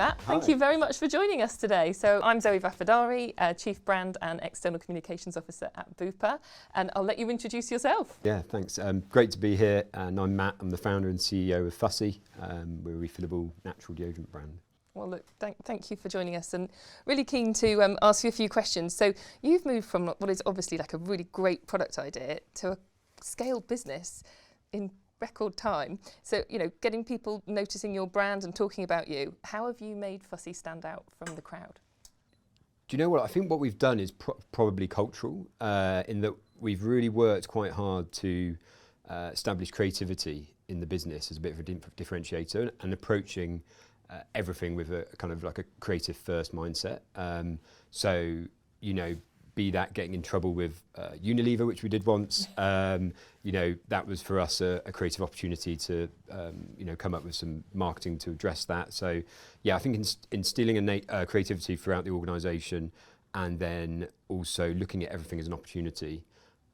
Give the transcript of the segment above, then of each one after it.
Matt. Hi. Thank you very much for joining us today. So I'm Zoe Vafadari, Chief Brand and External Communications Officer at Bupa, and I'll let you introduce yourself. Yeah, thanks. Great to be here. And I'm Matt. I'm the founder and CEO of Fussy. We're a refillable natural deodorant brand. Well, look, thank you for joining us, and really keen to ask you a few questions. So you've moved from what is obviously like a really great product idea to a scaled business in record time. So, you know, getting people noticing your brand and talking about you. How have you made Fussy stand out from the crowd? Do you know what? I think what we've done is probably cultural, in that we've really worked quite hard to establish creativity in the business as a bit of a differentiator, and approaching everything with a kind of like a creative first mindset. So, you know, be that getting in trouble with Unilever, which we did once, you know, that was for us a creative opportunity to, you know, come up with some marketing to address that. So, yeah, I think instilling creativity throughout the organisation, and then also looking at everything as an opportunity,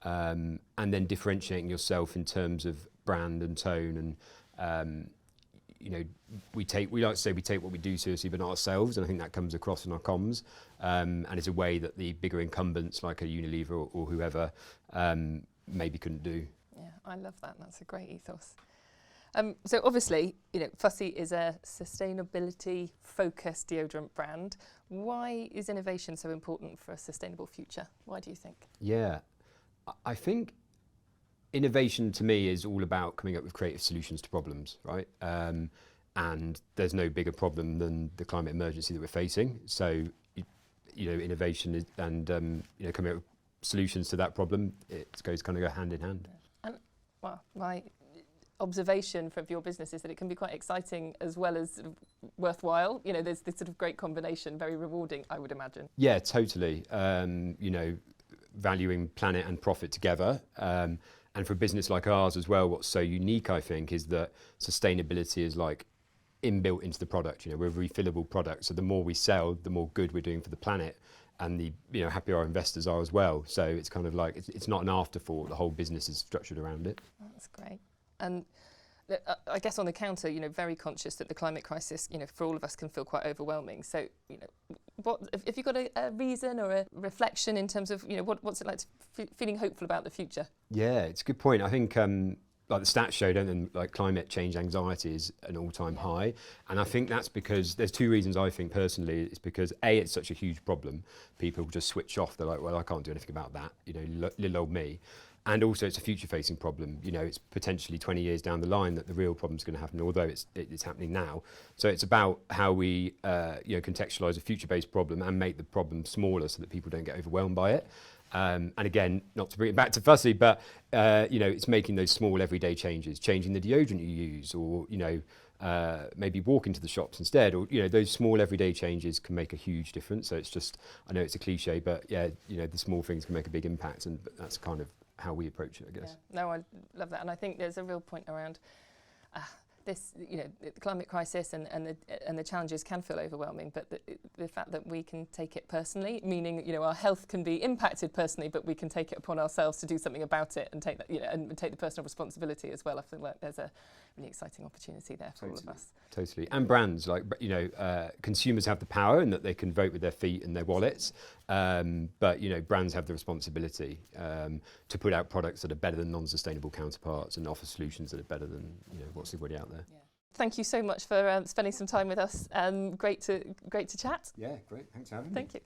and then differentiating yourself in terms of brand and tone, and you know, we like to say we take what we do seriously, but not ourselves, and I think that comes across in our comms, and it's a way that the bigger incumbents like a Unilever or whoever maybe couldn't do. Yeah, I love that. That's a great ethos. So obviously, you know, Fussy is a sustainability-focused deodorant brand. Why is innovation so important for a sustainable future? Why do you think? Yeah, I think innovation to me is all about coming up with creative solutions to problems, right? And there's no bigger problem than the climate emergency that we're facing. So, you know, innovation is, and you know, coming up with solutions to that problem, it goes kind of go hand in hand. And well, my observation of your business is that it can be quite exciting as well as worthwhile. You know, there's this sort of great combination, very rewarding, I would imagine. Yeah, totally. You know, valuing planet and profit together. And for a business like ours as well, what's so unique, I think, is that sustainability is like inbuilt into the product. You know, we're a refillable product, so the more we sell, the more good we're doing for the planet, and the, you know, happier our investors are as well. So it's kind of like it's not an afterthought. The whole business is structured around it. That's great. And I guess on the counter, you know, very conscious that the climate crisis, you know, for all of us can feel quite overwhelming. So, you know, what if you've got a reason or a reflection in terms of, you know, what's it like to feeling hopeful about the future? Yeah, it's a good point. I think like the stats show, don't they, like climate change anxiety is an all-time high, and I think that's because there's two reasons. I think personally, it's because A, it's such a huge problem. People just switch off. They're like, well, I can't do anything about that. You know, little old me. And also it's a future-facing problem. You know, it's potentially 20 years down the line that the real problem's going to happen, although it's happening now. So it's about how we you know, contextualise a future-based problem and make the problem smaller so that people don't get overwhelmed by it. And again, not to bring it back to Fussy, but you know, it's making those small everyday changes, changing the deodorant you use, or, you know, maybe walk into the shops instead, or, you know, those small everyday changes can make a huge difference. So it's just, I know it's a cliche, but yeah, you know, the small things can make a big impact, and that's kind of how we approach it, I guess. Yeah. No, I love that, and I think there's a real point around this, you know, the climate crisis and the challenges can feel overwhelming, but the fact that we can take it personally, meaning, you know, our health can be impacted personally, but we can take it upon ourselves to do something about it and take that, you know, and take the personal responsibility as well. I feel like there's a really exciting opportunity there for all of us. Totally. And brands, like, you know, consumers have the power in that they can vote with their feet and their wallets, but, you know, brands have the responsibility to put out products that are better than non-sustainable counterparts and offer solutions that are better than, you know, what's already out there. Yeah. Thank you so much for spending some time with us. Great to chat. Yeah, great. Thanks for having me. Thank you.